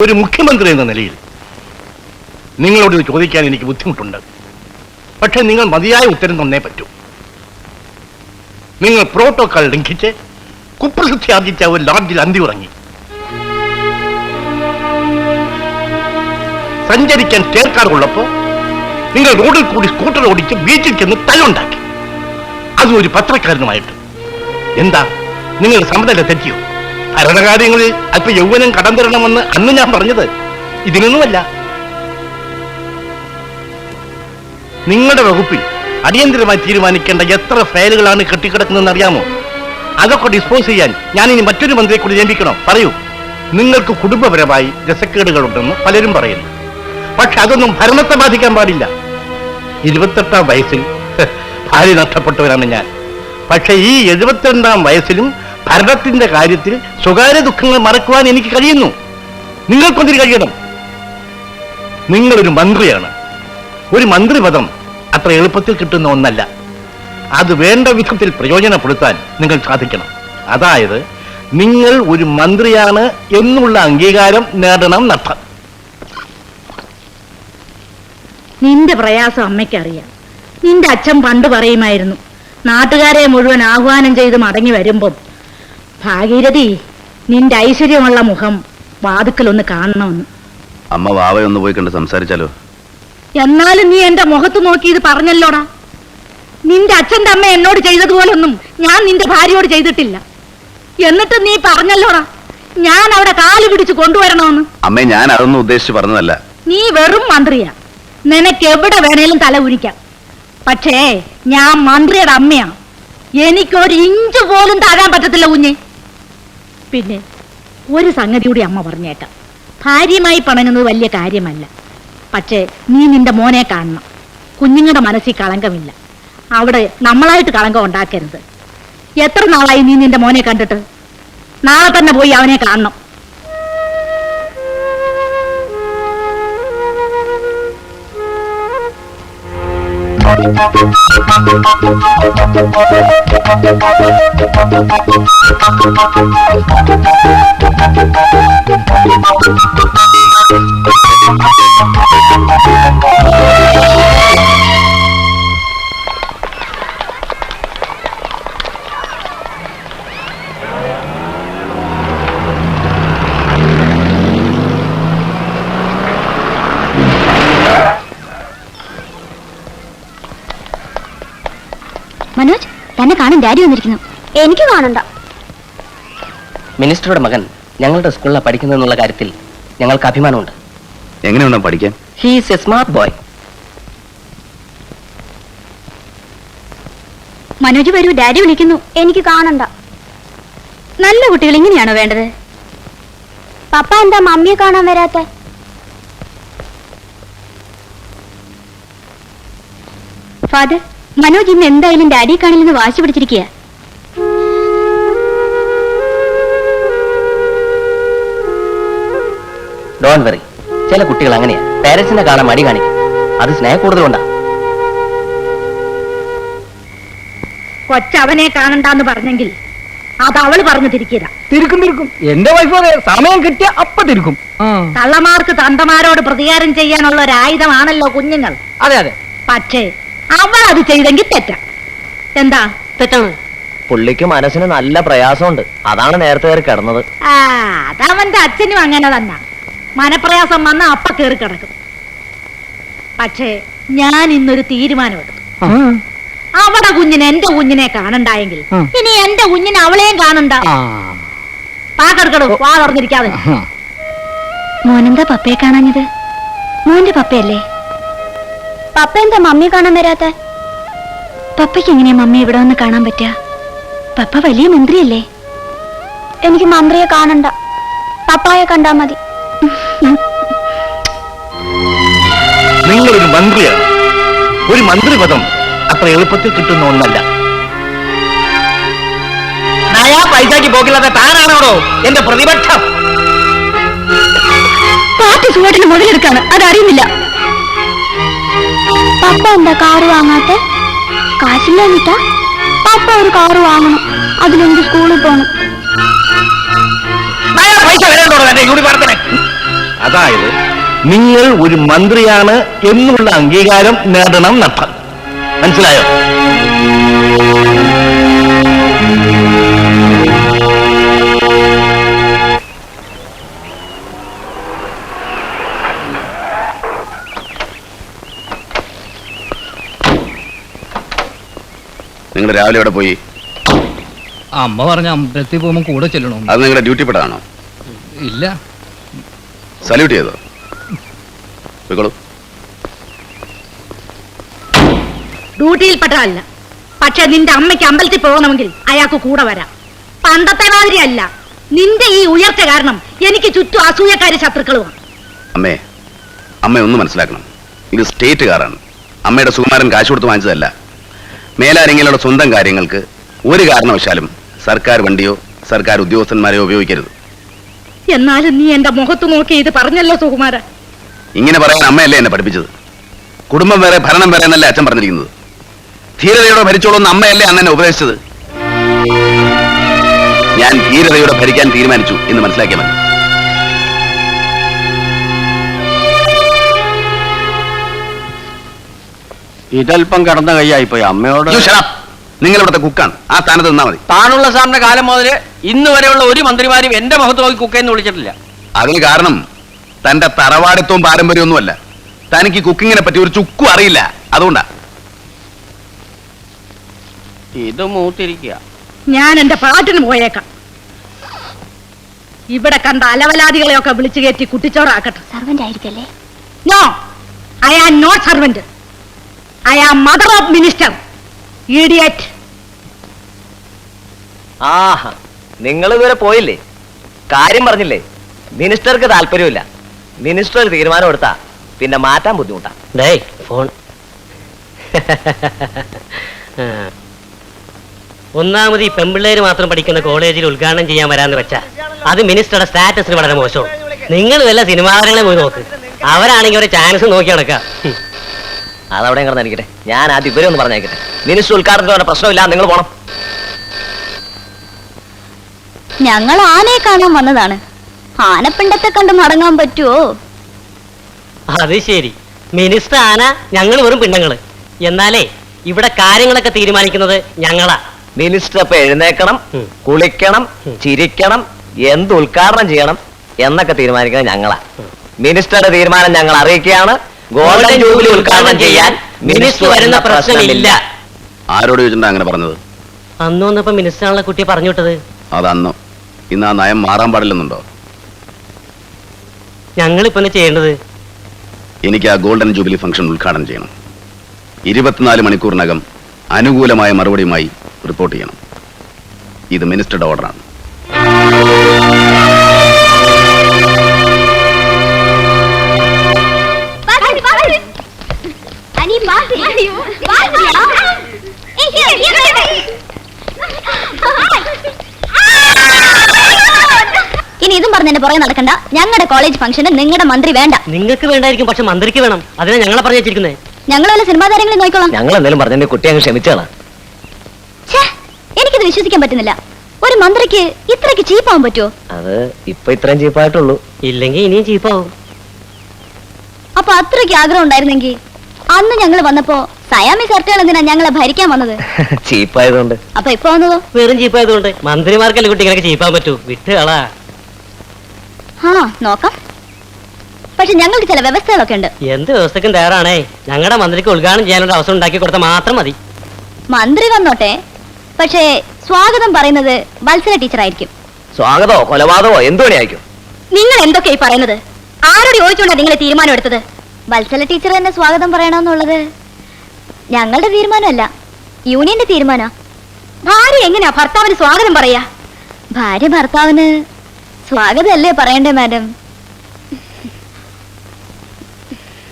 ഒരു മുഖ്യമന്ത്രി എന്ന നിലയിൽ നിങ്ങളോട് ചോദിക്കാൻ എനിക്ക് ബുദ്ധിമുട്ടുണ്ട്. പക്ഷെ നിങ്ങൾ മതിയായ ഉത്തരം തന്നേ പറ്റൂ. നിങ്ങൾ പ്രോട്ടോകോൾ ലംഘിച്ച് കുപ്രസിദ്ധി ആർജിച്ച ഒരു ലാഡ്ജിൽ അന്തി ഉറങ്ങി. സഞ്ചരിക്കാൻ ചേർക്കാർ ഉള്ളപ്പോ നിങ്ങൾ റോഡിൽ കൂടി സ്കൂട്ടർ ഓടിച്ച് ബീച്ചിൽ ചെന്ന് തല്ലുണ്ടാക്കി. അതും ഒരു പത്രക്കാരനുമായിട്ട്. എന്താ നിങ്ങൾ സമനില തെറ്റിയോ? ഭരണകാര്യങ്ങളിൽ അല്പ യൗവനം കടം തരണമെന്ന് അന്ന് ഞാൻ പറഞ്ഞത് ഇതിനൊന്നുമല്ല. നിങ്ങളുടെ വകുപ്പിൽ അടിയന്തരമായി തീരുമാനിക്കേണ്ട എത്ര ഫയലുകളാണ് കെട്ടിക്കിടക്കുന്നതെന്ന് അറിയാമോ? അതൊക്കെ ഡിസ്പോസ് ചെയ്യാൻ ഞാൻ ഇനി മറ്റൊരു മന്ത്രിയെ കൂടി നിയമിക്കണോ? പറയൂ. നിങ്ങൾക്ക് കുടുംബപരമായി രസക്കേടുകളുണ്ടെന്ന് പലരും പറയുന്നു. പക്ഷെ അതൊന്നും ഭരണത്തെ ബാധിക്കാൻ പാടില്ല. 28ാം വയസ്സിൽ ഭാര്യ നഷ്ടപ്പെട്ടവരാണ് ഞാൻ. പക്ഷെ ഈ 72ാം വയസ്സിലും ഭരണത്തിന്റെ കാര്യത്തിൽ സ്വകാര്യ ദുഃഖങ്ങൾ മറക്കുവാൻ എനിക്ക് കഴിയുന്നു. നിങ്ങൾക്കൊന്നിന് കഴിയണം. നിങ്ങളൊരു മന്ത്രിയാണ്. ഒരു മന്ത്രിപദം അത്ര എളുപ്പത്തിൽ കിട്ടുന്ന ഒന്നല്ല. അത് വേണ്ട വിധത്തിൽ പ്രയോജനപ്പെടുത്താൻ നിങ്ങൾ സാധിക്കണം. അതായത് നിങ്ങൾ ഒരു മന്ത്രിയാണ് എന്നുള്ള അംഗീകാരം നേടണം എന്നർത്ഥം. നിന്റെ പ്രയാസം അമ്മയ്ക്കറിയാം. നിന്റെ അച്ഛൻ പണ്ട് പറയുമായിരുന്നു, നാട്ടുകാരെ മുഴുവൻ ആഹ്വാനം ചെയ്ത് മടങ്ങി വരുമ്പം, ഭാഗീരഥി, നിന്റെ ഐശ്വര്യമുള്ള മുഖം വാതുക്കലൊന്ന് കാണണമെന്ന്. അമ്മ വാവയൊന്ന് പോയി കണ്ട് സംസാരിച്ചാലോ? എന്നാലും നീ എന്റെ മുഖത്ത് നോക്കി ഇത് പറഞ്ഞല്ലോടാ. നിന്റെ അച്ഛന്റെ അമ്മ എന്നോട് ചെയ്തതുപോലൊന്നും ഞാൻ നിന്റെ ഭാര്യയോട് ചെയ്തിട്ടില്ല. എന്നിട്ട് നീ പറഞ്ഞല്ലോടാ ഞാൻ അവിടെ കാല് പിടിച്ച് കൊണ്ടുവരണമെന്ന്. അമ്മേ, ഞാൻ അതൊന്നും ഉദ്ദേശിച്ച് പറഞ്ഞതല്ല. നീ വെറും മന്ത്രിയാ. നിനക്ക് എവിടെ വേണേലും തല ഉരിക്കാം. പക്ഷേ ഞാൻ മന്ത്രിയുടെ അമ്മയാ. എനിക്കൊരു ഇഞ്ച് പോലും താഴാൻ പറ്റത്തില്ല കുഞ്ഞെ. പിന്നെ ഒരു സംഗതി കൂടി അമ്മ പറഞ്ഞേക്കാം. ഭാര്യയുമായി പണങ്ങുന്നത് വലിയ കാര്യമല്ല. പക്ഷേ നീ നിന്റെ മോനെ കാണണം. കുഞ്ഞുങ്ങളുടെ മനസ്സിൽ കളങ്കമില്ല. അവിടെ നമ്മളായിട്ട് കളങ്കം ഉണ്ടാക്കരുത്. എത്ര നാളായി നീ നിന്റെ മോനെ കണ്ടിട്ട്? നാളെ തന്നെ പോയി അവനെ കാണണം. മനോജ്, തന്നെ കാണാൻ ഡാഡി വന്നിരിക്കുന്നു. എനിക്ക് കാണണ്ട. മിനിസ്റ്ററുടെ മകൻ ഞങ്ങളുടെ സ്കൂളിലാണ് പഠിക്കുന്നതെന്നുള്ള കാര്യത്തിൽ ഞങ്ങൾക്ക് അഭിമാനമുണ്ട്. എങ്ങനെയുണ്ടോ പഠിക്കാൻ? He is A smart boy. Manoj വരൂ, ഡാഡി വിളിക്കുന്നു. എനിക്ക് കാണണ്ട. നല്ല കുട്ടികൾ ഇങ്ങനെയാണോ വേണ്ടത്? പപ്പ എന്താ മമ്മിയെ കാണാൻ വരാത്തെ? ഫാദർ, മനോജ് ഇന്ന് എന്തായാലും ഡാഡി കാണില്ലെന്ന് വാശി പിടിച്ചിരിക്കുക. ഡോണ്ട് വെറി, ചില കുട്ടികൾ അങ്ങനെയാ. പേരൻസിനെ കാണാൻ മടി കാണിക്കും. അത് സ്നേഹം കൂടുതലുണ്ടാ. കൊച്ചവനെ കാണണ്ടെന്ന് പറഞ്ഞെങ്കിൽ അത് അവള് പറഞ്ഞു തിരിക്കരാ. തിരിക്കും. എന്റെ വൈഫ് അതെ, സമയം കിട്ടിയ അപ്പ തിരിക്കും. കള്ളമാർക്ക് തന്തമാരോട് പ്രതികാരം ചെയ്യാനുള്ള ഒരു ആയുധമാണല്ലോ കുഞ്ഞുങ്ങൾ. അതെ. പക്ഷേ അവൾ അത് ചെയ്തെങ്കിൽ തെറ്റാ. എന്താ തെറ്റാണ്. പുള്ളിക്ക് മനസ്സിന് നല്ല പ്രയാസമുണ്ട്. അതാണ് നേരത്തെ കയറി കിടന്നത്. അതവന്റെ അച്ഛനും അങ്ങനെ തന്നെ. മനപ്രയാസം വന്ന അപ്പ കയറി കിടക്കും. പക്ഷേ ഞാൻ ഇന്നൊരു തീരുമാനമെടുത്തു. അവിടെ കുഞ്ഞിന് എന്റെ കുഞ്ഞിനെ കാണണ്ടായെങ്കിൽ ഇനി എന്റെ കുഞ്ഞിന് അവളെയും കാണണ്ട. പാക്കെടുക്കടു, വാ തുറന്നിരിക്കാതെ. മോനെന്താ പപ്പയെ കാണാഞ്ഞത്? മോന്റെ പപ്പയല്ലേ? പപ്പ എന്താ മമ്മിയെ കാണാൻ വരാത്ത? പപ്പയ്ക്ക് എങ്ങനെയാ മമ്മി ഇവിടെ വന്ന് കാണാൻ പറ്റുക? പപ്പ വലിയ മന്ത്രിയല്ലേ? എനിക്ക് മന്ത്രിയെ കാണണ്ട, പപ്പായെ കണ്ടാ മതി. നിങ്ങളൊരു മന്ത്രിയാണ്. ഒരു മന്ത്രിപദം അത്ര എളുപ്പത്തിൽ കിട്ടുന്ന ഒന്നല്ല. പൈസക്ക് പോക്കില്ലാത്ത താനാണോ എന്റെ പ്രതിപക്ഷം? പാർട്ടി സുഖത്തിന് മുതലെടുക്കാണ്, അതറിയുന്നില്ല. പപ്പ എന്താ കാറ് വാങ്ങാത്ത? കാശില്ലാഞ്ഞിട്ടാ? പപ്പ ഒരു കാറ് വാങ്ങണം, അതിലെനിക്ക് സ്കൂളിൽ പോകണം. പൈസ വരേണ്ടോ എന്റെ യൂണിഫോമത്തിന്? അതായത് നിങ്ങൾ ഒരു മന്ത്രിയാണ് എന്നുള്ള അംഗീകാരം നേടണം നട്ടം. മനസ്സിലായോ? നിങ്ങൾ രാവിലെ എവിടെ പോയി? അമ്മ പറഞ്ഞ അമ്പലത്തിൽ പോകുമ്പോൾ കൂടെ ചെല്ലണോ? അത് നിങ്ങളുടെ ഡ്യൂട്ടി പെട്ടതാണോ? ഇല്ല. സല്യൂട്ട് ചെയ്തോ? പോയിക്കോളൂ. ഡ്യൂട്ടിയിൽപ്പെട്ടതല്ല, പക്ഷെ നിന്റെ അമ്മയ്ക്ക് അമ്പലത്തിൽ പോകണമെങ്കിൽ അയാൾക്ക് കൂടെ വരാം. പണ്ടത്തെ മാതിരിയല്ല. നിന്റെ ഈ ഉയർച്ച കാരണം എനിക്ക് ചുറ്റും അസൂയക്കാരി ശത്രുക്കളുമാണ്. അമ്മേ, അമ്മ ഒന്ന് മനസ്സിലാക്കണം. ഇത് സ്റ്റേറ്റ് കാറാണ്. അമ്മയുടെ സുകുമാരൻ കാശ് കൊടുത്ത് വാങ്ങിച്ചതല്ല. മേലാരെങ്കിലുള്ള സ്വന്തം കാര്യങ്ങൾക്ക് ഒരു കാരണവശാലും സർക്കാർ വണ്ടിയോ സർക്കാർ ഉദ്യോഗസ്ഥന്മാരെയോ ഉപയോഗിക്കരുത്. എന്നാലും നീ എന്റെ മുഖത്ത് നോക്കി ഇത് പറഞ്ഞല്ലോ സുകുമാര. ഇങ്ങനെ പറയാൻ അമ്മയല്ലേ എന്നെ പഠിപ്പിച്ചത്? കുടുംബം വേറെ ഭരണം വേറെ എന്നല്ലേ അച്ഛൻ പറഞ്ഞിരിക്കുന്നത്. ധീരതയോടെ ഭരിച്ചോളൂ എന്ന് അമ്മയല്ലേ അന്ന് എന്നെ ഉപദേശിച്ചത്. ഞാൻ ധീരതയോടെ ഭരിക്കാൻ തീരുമാനിച്ചു എന്ന് മനസ്സിലാക്കിയാൽ മതി. ഇതൽപ്പം കടന്ന കൈയായിപ്പോയി. അമ്മയോട് നിങ്ങൾ ഇവിടുത്തെ കുക്കാണ്. ആ സ്ഥാനത്ത് നിന്നാ മതി. താനുള്ള സാറിന്റെ കാലം മുതൽ ഇന്ന് വരെയുള്ള ഒരു മന്ത്രിമാരും എന്റെ മുഖത്ത് നോക്കി കുക്കെന്ന് വിളിച്ചിട്ടില്ല. അതിന് കാരണം തന്റെ തറവാടിത്വവും പാരമ്പര്യമൊന്നുമല്ല. തനിക്ക് കുക്കിങ്ങിനെ പറ്റി ഒരു ചുക്കും അറിയില്ല. അതുകൊണ്ടാ ഇത് മൂത്തിരിക്കുക. ഞാൻ എന്റെ പാട്ടിന് പോയേക്കാം. ഇവിടെ കണ്ട അലവലാദികളെയൊക്കെ വിളിച്ചു കയറ്റി കുട്ടിച്ചോറാക്കട്ടെ. സർവന്റ് ആയിരിക്കല്ലേ? No, I am not servant. I am mother of minister. Idiot. ആഹാ, നിങ്ങൾ ഇതുവരെ പോയില്ലേ? കാര്യം പറഞ്ഞില്ലേ? മിനിസ്റ്റർക്ക് താല്പര്യമില്ല. മിനിസ്റ്റർ ഒരു തീരുമാനം എടുത്താ പിന്നെ മാറ്റാൻ ബുദ്ധിമുട്ടാ. ഫോൺ ഒന്നാമത് ഈ പെമ്പിള്ളേര് മാത്രം പഠിക്കുന്ന കോളേജിൽ ഉദ്ഘാടനം ചെയ്യാൻ വരാന്ന് വെച്ചാ അത് മിനിസ്റ്ററുടെ സ്റ്റാറ്റസിന് വളരെ മോശമാണ്. നിങ്ങൾ വല്ല സിനിമാതാരങ്ങളെ പോയി നോക്ക്. അവരാണെങ്കിൽ ഒരു ചാൻസ് നോക്കി നടക്കാം. അതവിടെ കിടന്നിരിക്കട്ടെ. ഞാൻ ആദ്യം ഇവരെ ഒന്ന് പറഞ്ഞേക്കട്ടെ. മിനിസ്റ്റർ ഉദ്ഘാടനത്തിന് പ്രശ്നമില്ല, നിങ്ങൾ പോണം. ഞങ്ങൾ ആനയെ കാണാൻ വന്നതാണ്. ആനപ്പിണ്ടത്തെ കണ്ട് മടങ്ങാൻ പറ്റുമോ? അത് ശരി, മിനിസ്റ്റർ ആന, ഞങ്ങൾ വെറും പിണ്ടങ്ങള്. എന്നാലേ ഇവിടെ കാര്യങ്ങളൊക്കെ തീരുമാനിക്കുന്നത് ഞങ്ങളാ. മിനിസ്റ്റർ ഇപ്പൊ എഴുന്നേക്കണം, കുളിക്കണം, ചിരിക്കണം, എന്ത് ഉദ്ഘാടനം ചെയ്യണം എന്നൊക്കെ തീരുമാനിക്കുന്നത് ഞങ്ങളാ. മിനിസ്റ്ററുടെ തീരുമാനം ഞങ്ങൾ അറിയിക്കുകയാണ്. ഗോൾഡൻ ജൂബിലി ഉദ്ഘാടനം ചെയ്യാൻ മിനിസ്റ്റർ വരുന്ന പ്രശ്നമില്ല. ആരോട് ചോദിച്ചിട്ടാ അങ്ങനെ പറഞ്ഞത്? അന്ന് വന്നപ്പോ മിനിസ്റ്ററാണല്ലോ കുട്ടിയെ പറഞ്ഞു വിട്ടത്. അതന്നോ. ഇന്ന് ആ നയം മാറാൻ പാടില്ലെന്നുണ്ടോ? ഞങ്ങളിപ്പോ എന്താ ചെയ്യേണ്ടത്? എനിക്ക് ആ ഗോൾഡൻ ജൂബിലി ഫംഗ്ഷൻ ഉദ്ഘാടനം ചെയ്യണം. 24 മണിക്കൂറിനകം അനുകൂലമായ മറുപടിയുമായി റിപ്പോർട്ട് ചെയ്യണം. ഇത് മിനിസ്റ്ററുടെ ഓർഡറാണ്. ഇനി ഇതും പറഞ്ഞ എന്നെ പുറകെ നടക്കണ്ട. ഞങ്ങളുടെ കോളേജ് ഫംഗ്ഷന് നിങ്ങളുടെ മന്ത്രി വേണ്ട. നിങ്ങൾക്ക് വേണ്ടായിരിക്കും, പക്ഷെ മന്ത്രിക്ക് വേണം. അതിനാ ഞങ്ങളെ പറഞ്ഞു വെച്ചിരിക്കുന്നത്. ഞങ്ങൾ വല്ല സിനിമാ താരങ്ങളെ നോക്കിക്കോളാം. ഞങ്ങൾ എന്തെങ്കിലും പറഞ്ഞ കുട്ടി അങ്ങ് ക്ഷമിച്ചാണ്. എനിക്കിത് വിശ്വസിക്കാൻ പറ്റുന്നില്ല. ഒരു മന്ത്രിക്ക് ഇത്രയ്ക്ക് ചീപ്പാവാൻ പറ്റുമോ? അത് ഇപ്പൊ ഇത്രയും ചീപ്പായിട്ടുള്ളൂ. ഇല്ലെങ്കിൽ ഇനിയും ചീപ്പാവും. അപ്പൊ അത്രയ്ക്ക് ആഗ്രഹം ഉണ്ടായിരുന്നെങ്കിൽ അന്ന് ഞങ്ങൾ വന്നപ്പോ സയാമി സർട്ടുകൾ എന്തിനാ ഞങ്ങളെ ഭരിക്കാൻ വന്നത്? ചീപ്പായതുകൊണ്ട്. അപ്പൊ ഇപ്പൊ വന്നതോ? വെറും ചീപ്പായതുകൊണ്ട്. മന്ത്രിമാർക്കല്ലേ കുട്ടി ഇങ്ങനെ ചീപ്പാൻ പറ്റൂ? വിട്ട് കളാ. ആ നോക്കാം. പക്ഷെ ഞങ്ങൾക്ക് ചില വ്യവസ്ഥകളൊക്കെ ഉണ്ട്. എന്ത് വ്യവസ്ഥക്കും തയ്യാറാണേ. ഞങ്ങളുടെ മന്ത്രിക്ക് ഉദ്ഘാടനം ചെയ്യാനുള്ള അവസരം ഉണ്ടാക്കി കൊടുത്താൽ മാത്രം മതി. മന്ത്രി വന്നോട്ടെ, പക്ഷേ സ്വാഗതം പറയുന്നത് വത്സല ടീച്ചർ ആയിരിക്കും. സ്വാഗതമോ കൊലപാതകമോ എന്തുവണി ആയിരിക്കും? നിങ്ങൾ എന്തൊക്കെയായി പറയുന്നത്? ആരോട് ചോദിച്ചോണ്ടാ നിങ്ങൾ തീരുമാനം എടുത്തത്? വത്സല ടീച്ചർ തന്നെ സ്വാഗതം പറയണമെന്നുള്ളത് ഞങ്ങളുടെ തീരുമാനമല്ല, യൂണിയന്റെ തീരുമാനം. ഭാര്യ എങ്ങനെയാ ഭർത്താവിന് സ്വാഗതം പറയാ? ഭാര്യ ഭർത്താവിന് സ്വാഗതമല്ലേ പറയണ്ടേ മാഡം?